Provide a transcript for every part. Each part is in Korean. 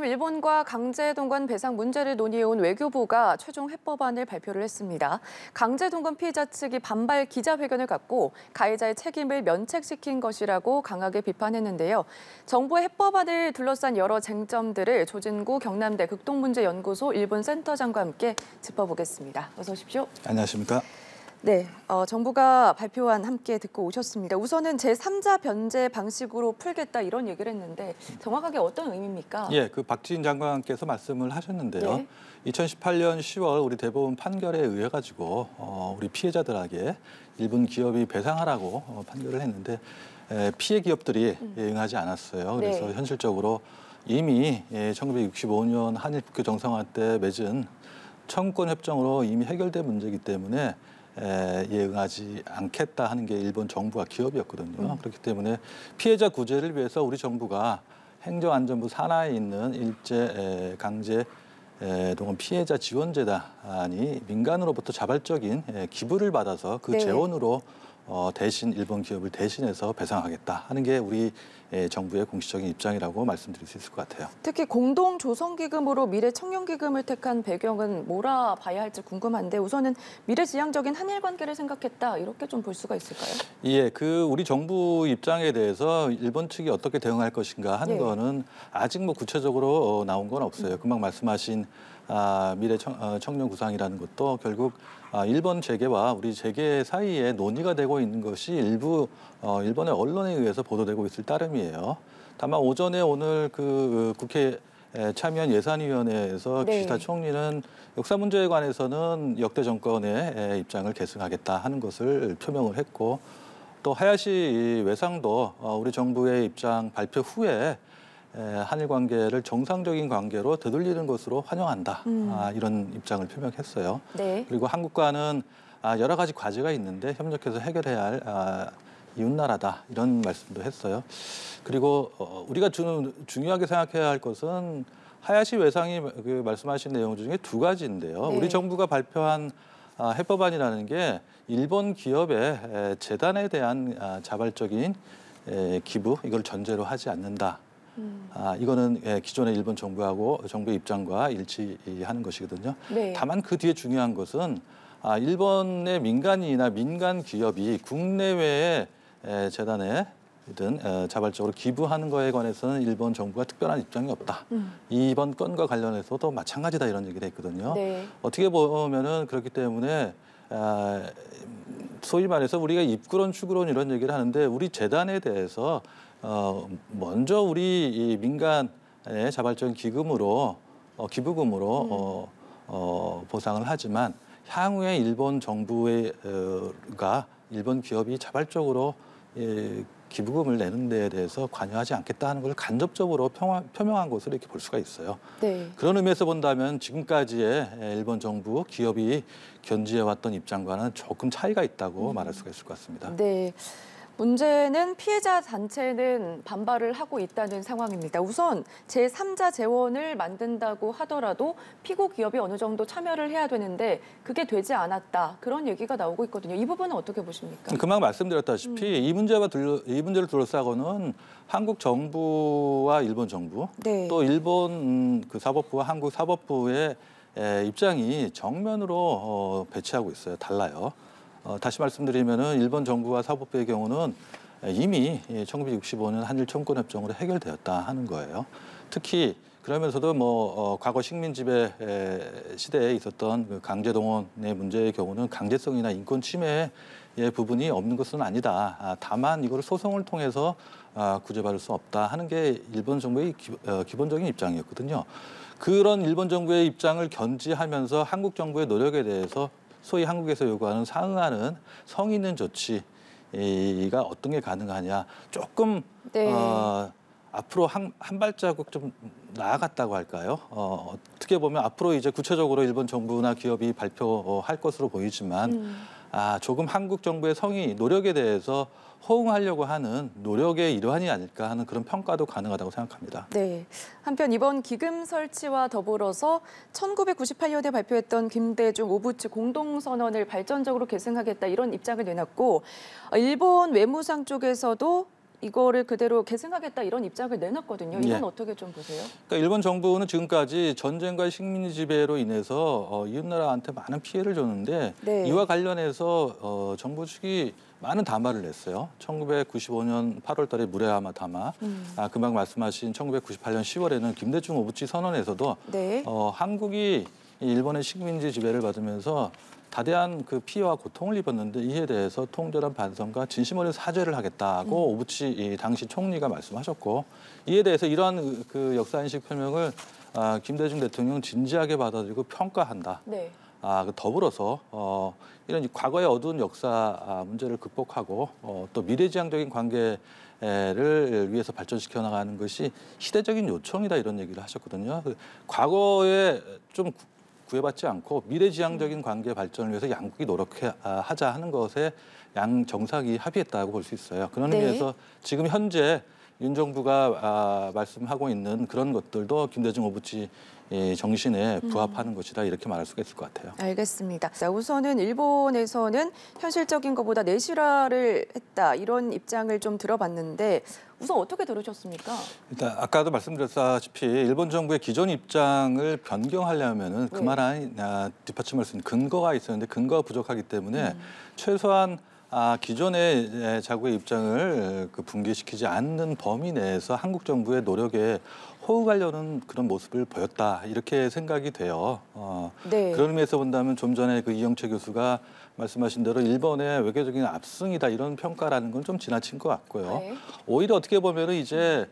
일본과 강제동원 배상 문제를 논의해온 외교부가 최종 해법안을 발표를 했습니다. 강제동원 피해자 측이 반발 기자회견을 갖고 가해자의 책임을 면책시킨 것이라고 강하게 비판했는데요. 정부의 해법안을 둘러싼 여러 쟁점들을 조진구 경남대 극동문제연구소 일본 센터장과 함께 짚어보겠습니다. 어서 오십시오. 안녕하십니까? 네, 정부가 발표안 함께 듣고 오셨습니다. 우선은 제3자 변제 방식으로 풀겠다 이런 얘기를 했는데 정확하게 어떤 의미입니까? 예, 그 박지인 장관께서 말씀을 하셨는데요. 네. 2018년 10월 우리 대법원 판결에 의해 가지고 우리 피해자들에게 일본 기업이 배상하라고 판결을 했는데 피해 기업들이 응하지 않았어요. 그래서 네. 현실적으로 이미 1965년 한일 국교 정상화 때 맺은 청구권 협정으로 이미 해결된 문제이기 때문에 응하지 않겠다 하는 게 일본 정부와 기업이었거든요. 그렇기 때문에 피해자 구제를 위해서 우리 정부가 행정안전부 산하에 있는 일제 강제 동원 피해자 지원재단이 민간으로부터 자발적인 기부를 받아서 그 네. 재원으로 대신 일본 기업을 대신해서 배상하겠다 하는 게 우리 정부의 공식적인 입장이라고 말씀드릴 수 있을 것 같아요. 특히 공동조성기금으로 미래청년기금을 택한 배경은 뭐라 봐야 할지 궁금한데 우선은 미래지향적인 한일 관계를 생각했다 이렇게 좀 볼 수가 있을까요? 예, 그 우리 정부 입장에 대해서 일본 측이 어떻게 대응할 것인가 하는 거는 아직 뭐 구체적으로 나온 건 없어요. 금방 말씀하신 미래 청년 구상이라는 것도 결국 일본 재계와 우리 재계 사이에 논의가 되고 있는 것이 일부 일본의 언론에 의해서 보도되고 있을 따름이에요. 다만 오전에 오늘 그 국회 참여연 예산위원회에서 네. 기시다 총리는 역사 문제에 관해서는 역대 정권의 입장을 계승하겠다 하는 것을 표명을 했고 또 하야시 외상도 우리 정부의 입장 발표 후에 한일 관계를 정상적인 관계로 되돌리는 것으로 환영한다. 이런 입장을 표명했어요. 네. 그리고 한국과는 여러 가지 과제가 있는데 협력해서 해결해야 할 이웃나라다. 이런 말씀도 했어요. 그리고 우리가 중요하게 생각해야 할 것은 하야시 외상이 그 말씀하신 내용 중에 두 가지인데요. 네. 우리 정부가 발표한 해법안이라는 게 일본 기업의 재단에 대한 자발적인 기부, 이걸 전제로 하지 않는다. 이거는 기존의 일본 정부하고 정부의 입장과 일치하는 것이거든요. 네. 다만 그 뒤에 중요한 것은 일본의 민간인이나 민간 기업이 국내외의 재단에든 자발적으로 기부하는 거에 관해서는 일본 정부가 특별한 입장이 없다. 이번 건과 관련해서도 마찬가지다 이런 얘기를 했거든요. 네. 어떻게 보면은 그렇기 때문에 소위 말해서 우리가 입구론, 추구론 이런 얘기를 하는데 우리 재단에 대해서 먼저 우리 이 민간의 자발적인 기금으로 기부금으로 보상을 하지만 향후에 일본 정부가 일본 기업이 자발적으로 기부금을 내는 데에 대해서 관여하지 않겠다는 걸 간접적으로 표명한 것으로 이렇게 볼 수가 있어요. 네. 그런 의미에서 본다면 지금까지의 일본 정부 기업이 견지해왔던 입장과는 조금 차이가 있다고 말할 수가 있을 것 같습니다. 네. 문제는 피해자 단체는 반발을 하고 있다는 상황입니다. 우선 제3자 재원을 만든다고 하더라도 피고 기업이 어느 정도 참여를 해야 되는데 그게 되지 않았다. 그런 얘기가 나오고 있거든요. 이 부분은 어떻게 보십니까? 금방 말씀드렸다시피 이 문제를 둘러싸고는 한국 정부와 일본 정부 네. 또 일본 그 사법부와 한국 사법부의 입장이 정면으로 배치하고 있어요. 달라요. 다시 말씀드리면은 일본 정부와 사법부의 경우는 이미 1965년 한일 청구권 협정으로 해결되었다 하는 거예요. 특히 그러면서도 과거 식민 지배 시대에 있었던 그 강제 동원의 문제의 경우는 강제성이나 인권 침해의 부분이 없는 것은 아니다. 다만 이거를 소송을 통해서 구제받을 수 없다 하는 게 일본 정부의 기본적인 입장이었거든요. 그런 일본 정부의 입장을 견지하면서 한국 정부의 노력에 대해서 소위 한국에서 요구하는 상응하는 성의 있는 조치가 어떤 게 가능하냐. 조금 네. 앞으로 한 발자국 좀 나아갔다고 할까요? 어떻게 보면 앞으로 이제 구체적으로 일본 정부나 기업이 발표할 것으로 보이지만 조금 한국 정부의 성의, 노력에 대해서 호응하려고 하는 노력의 일환이 아닐까 하는 그런 평가도 가능하다고 생각합니다. 네. 한편 이번 기금 설치와 더불어서 1998년에 발표했던 김대중 오부치 공동선언을 발전적으로 계승하겠다 이런 입장을 내놨고 일본 외무상 쪽에서도 이거를 그대로 계승하겠다 이런 입장을 내놨거든요. 이건 예. 어떻게 좀 보세요? 그러니까 일본 정부는 지금까지 전쟁과 식민지 지배로 인해서 이웃나라한테 많은 피해를 줬는데 네. 이와 관련해서 정부 측이 많은 담화를 냈어요. 1995년 8월 달에 무레야마 담화, 금방 말씀하신 1998년 10월에는 김대중 오부치 선언에서도 네. 한국이 일본의 식민지 지배를 받으면서 다대한 그 피해와 고통을 입었는데 이에 대해서 통절한 반성과 진심 어린 사죄를 하겠다고 오부치 이 당시 총리가 말씀하셨고 이에 대해서 이러한 그 역사인식 표명을 김대중 대통령은 진지하게 받아들이고 평가한다. 네. 더불어서 이런 과거의 어두운 역사 문제를 극복하고 또 미래지향적인 관계를 위해서 발전시켜 나가는 것이 시대적인 요청이다 이런 얘기를 하셨거든요. 과거에 좀 구애받지 않고 미래지향적인 관계 발전을 위해서 양국이 노력하자 하는 것에 양 정상이 합의했다고 볼 수 있어요. 그런 네. 의미에서 지금 현재 윤 정부가 말씀하고 있는 그런 것들도 김대중 오부치 정신에 부합하는 것이다 이렇게 말할 수가 있을 것 같아요. 알겠습니다. 자, 우선은 일본에서는 현실적인 것보다 내실화를 했다 이런 입장을 좀 들어봤는데 우선 어떻게 들으셨습니까? 일단 아까도 말씀드렸다시피 일본 정부의 기존 입장을 변경하려면은 네. 그만한 뒷받침할 수 있는 근거가 있었는데 근거가 부족하기 때문에 최소한 기존의 자국의 입장을 붕괴시키지 않는 범위 내에서 한국 정부의 노력에 호응하려는 그런 모습을 보였다 이렇게 생각이 돼요. 네. 그런 의미에서 본다면 좀 전에 그 이영채 교수가 말씀하신 대로 일본의 외교적인 압승이다 이런 평가라는 건 좀 지나친 것 같고요. 네. 오히려 어떻게 보면은 이제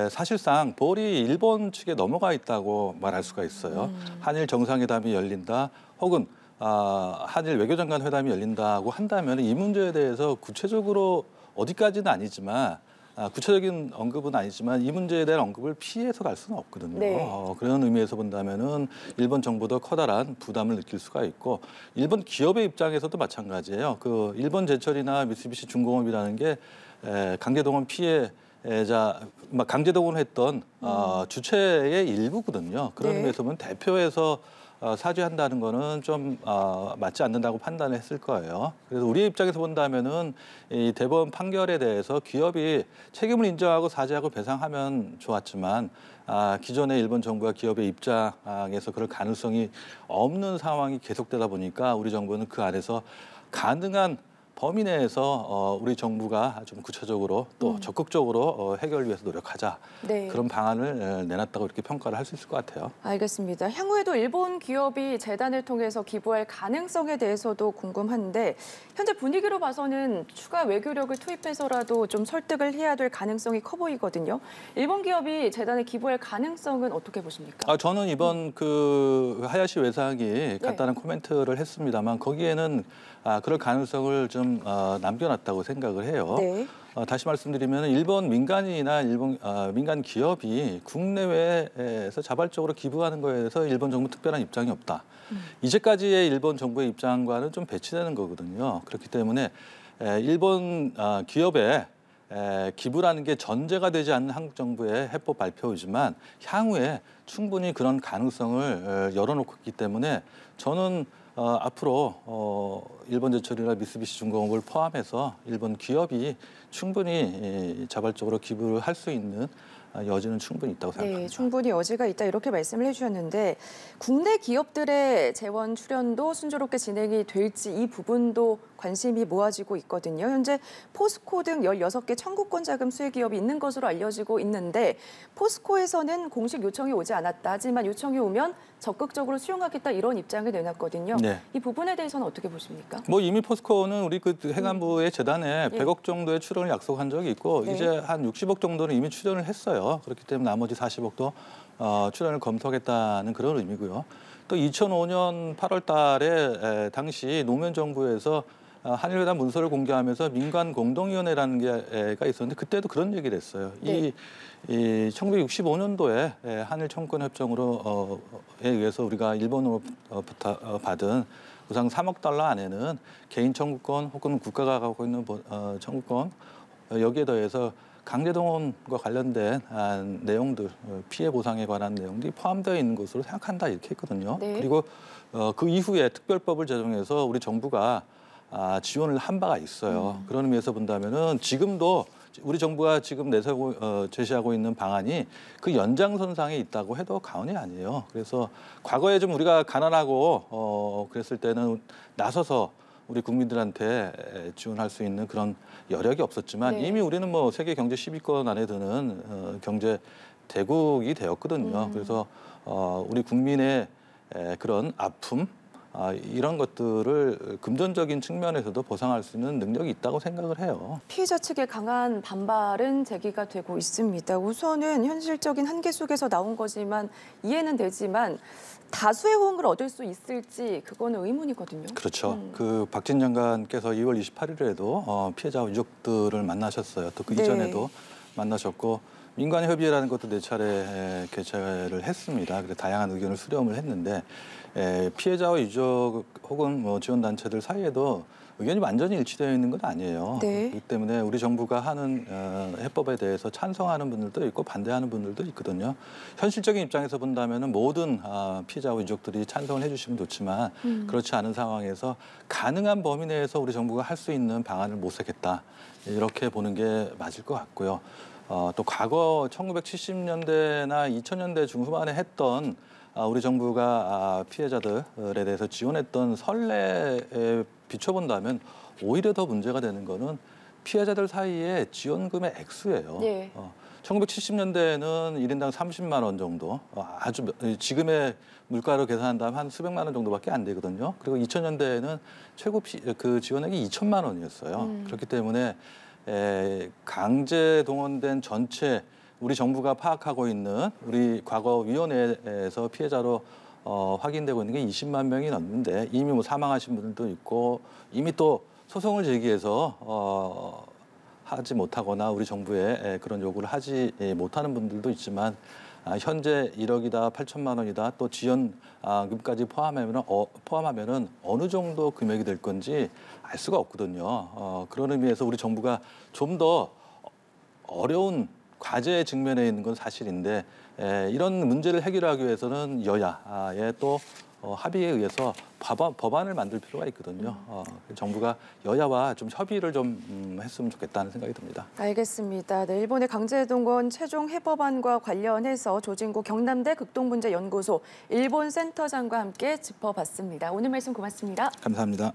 사실상 볼이 일본 측에 넘어가 있다고 말할 수가 있어요. 한일 정상회담이 열린다 혹은 한일 외교장관 회담이 열린다고 한다면 이 문제에 대해서 구체적으로 어디까지는 아니지만 구체적인 언급은 아니지만 이 문제에 대한 언급을 피해서 갈 수는 없거든요. 네. 그런 의미에서 본다면은 일본 정부도 커다란 부담을 느낄 수가 있고 일본 기업의 입장에서도 마찬가지예요. 그 일본 제철이나 미쓰비시 중공업이라는 게 강제동원 피해자 강제동원을 했던 주체의 일부거든요. 그런 네. 의미에서 보면 대표에서 사죄한다는 거는 좀 맞지 않는다고 판단을 했을 거예요. 그래서 우리 입장에서 본다면은 이 대법원 판결에 대해서 기업이 책임을 인정하고 사죄하고 배상하면 좋았지만 기존의 일본 정부와 기업의 입장에서 그럴 가능성이 없는 상황이 계속되다 보니까 우리 정부는 그 안에서 가능한 범위 내에서 우리 정부가 좀 구체적으로 또 적극적으로 해결을 위해서 노력하자. 네. 그런 방안을 내놨다고 이렇게 평가를 할 수 있을 것 같아요. 알겠습니다. 향후에도 일본 기업이 재단을 통해서 기부할 가능성에 대해서도 궁금한데 현재 분위기로 봐서는 추가 외교력을 투입해서라도 좀 설득을 해야 될 가능성이 커 보이거든요. 일본 기업이 재단에 기부할 가능성은 어떻게 보십니까? 저는 이번 그 하야시 외상이 간단한 코멘트를 했습니다만 거기에는 그럴 가능성을 좀 남겨놨다고 생각을 해요. 네. 다시 말씀드리면 일본 민간이나 일본 민간 기업이 국내외에서 자발적으로 기부하는 거에 대해서 일본 정부 특별한 입장이 없다. 이제까지의 일본 정부의 입장과는 좀 배치되는 거거든요. 그렇기 때문에 일본 기업의 기부라는 게 전제가 되지 않는 한국 정부의 해법 발표이지만 향후에 충분히 그런 가능성을 열어놓고 있기 때문에 저는 앞으로 일본 제철이나 미쓰비시 중공업을 포함해서 일본 기업이 충분히 자발적으로 기부를 할 수 있는 여지는 충분히 있다고 생각합니다. 네, 충분히 여지가 있다 이렇게 말씀을 해주셨는데 국내 기업들의 재원 출연도 순조롭게 진행이 될지 이 부분도 관심이 모아지고 있거든요. 현재 포스코 등 16개 청구권 자금 수혜 기업이 있는 것으로 알려지고 있는데 포스코에서는 공식 요청이 오지 않았다. 하지만 요청이 오면 적극적으로 수용하겠다 이런 입장을 내놨거든요. 네. 이 부분에 대해서는 어떻게 보십니까? 이미 포스코는 우리 그 행안부의 재단에 100억 정도의 출연을 약속한 적이 있고 네. 이제 한 60억 정도는 이미 출연을 했어요. 그렇기 때문에 나머지 40억도 출연을 검토하겠다는 그런 의미고요. 또 2005년 8월 달에 당시 노무현 정부에서 한일회담 문서를 공개하면서 민간 공동위원회라는 게가 있었는데 그때도 그런 얘기를 했어요. 네. 이 1965년도에 한일 청구권 협정으로에 의해서 우리가 일본으로부터 받은 우상 3억 달러 안에는 개인 청구권 혹은 국가가 갖고 있는 청구권 여기에 더해서 강제동원과 관련된 내용들, 피해 보상에 관한 내용들이 포함되어 있는 것으로 생각한다 이렇게 했거든요. 네. 그리고 그 이후에 특별법을 제정해서 우리 정부가 지원을 한 바가 있어요. 그런 의미에서 본다면은 지금도 우리 정부가 지금 제시하고 있는 방안이 그 연장선상에 있다고 해도 과언이 아니에요. 그래서 과거에 좀 우리가 가난하고 그랬을 때는 나서서 우리 국민들한테 지원할 수 있는 그런 여력이 없었지만 네. 이미 우리는 뭐 세계 경제 10위권 안에 드는 경제 대국이 되었거든요. 그래서 우리 국민의 그런 아픔 이런 것들을 금전적인 측면에서도 보상할 수 있는 능력이 있다고 생각을 해요. 피해자 측의 강한 반발은 제기가 되고 있습니다. 우선은 현실적인 한계 속에서 나온 거지만 이해는 되지만 다수의 호응을 얻을 수 있을지 그거는 의문이거든요. 그렇죠. 그 박진 장관께서 2월 28일에도 피해자 유족들을 만나셨어요. 또 그 네. 이전에도 만나셨고 민간협의회라는 것도 4차례 개최를 했습니다. 그래서 다양한 의견을 수렴을 했는데 피해자와 유족 혹은 뭐 지원단체들 사이에도 의견이 완전히 일치되어 있는 건 아니에요. 네. 그렇기 때문에 우리 정부가 하는 해법에 대해서 찬성하는 분들도 있고 반대하는 분들도 있거든요. 현실적인 입장에서 본다면 모든 피해자와 유족들이 찬성을 해주시면 좋지만 그렇지 않은 상황에서 가능한 범위 내에서 우리 정부가 할 수 있는 방안을 모색했다. 이렇게 보는 게 맞을 것 같고요. 또 과거 1970년대나 2000년대 중후반에 했던 우리 정부가 피해자들에 대해서 지원했던 선례에 비춰본다면 오히려 더 문제가 되는 거는 피해자들 사이에 지원금의 액수예요. 네. 1970년대에는 1인당 30만 원 정도, 아주 지금의 물가로 계산한다면 한 수백만 원 정도밖에 안 되거든요. 그리고 2000년대에는 최고 그 지원액이 2천만 원이었어요. 그렇기 때문에 강제 동원된 전체 우리 정부가 파악하고 있는 우리 과거 위원회에서 피해자로 확인되고 있는 게 20만 명이 넘는데 이미 뭐 사망하신 분들도 있고 이미 또 소송을 제기해서 하지 못하거나 우리 정부에 그런 요구를 하지 못하는 분들도 있지만 현재 1억이다, 8천만 원이다, 또 지원금까지 포함하면은 어느 정도 금액이 될 건지 알 수가 없거든요. 그런 의미에서 우리 정부가 좀 더 어려운 과제에 직면해 있는 건 사실인데 이런 문제를 해결하기 위해서는 여야의 또 합의에 의해서 법안을 만들 필요가 있거든요. 정부가 여야와 좀 협의를 좀 했으면 좋겠다는 생각이 듭니다. 알겠습니다. 네, 일본의 강제동원 최종 해법안과 관련해서 조진구 경남대 극동문제연구소 일본 센터장과 함께 짚어봤습니다. 오늘 말씀 고맙습니다. 감사합니다.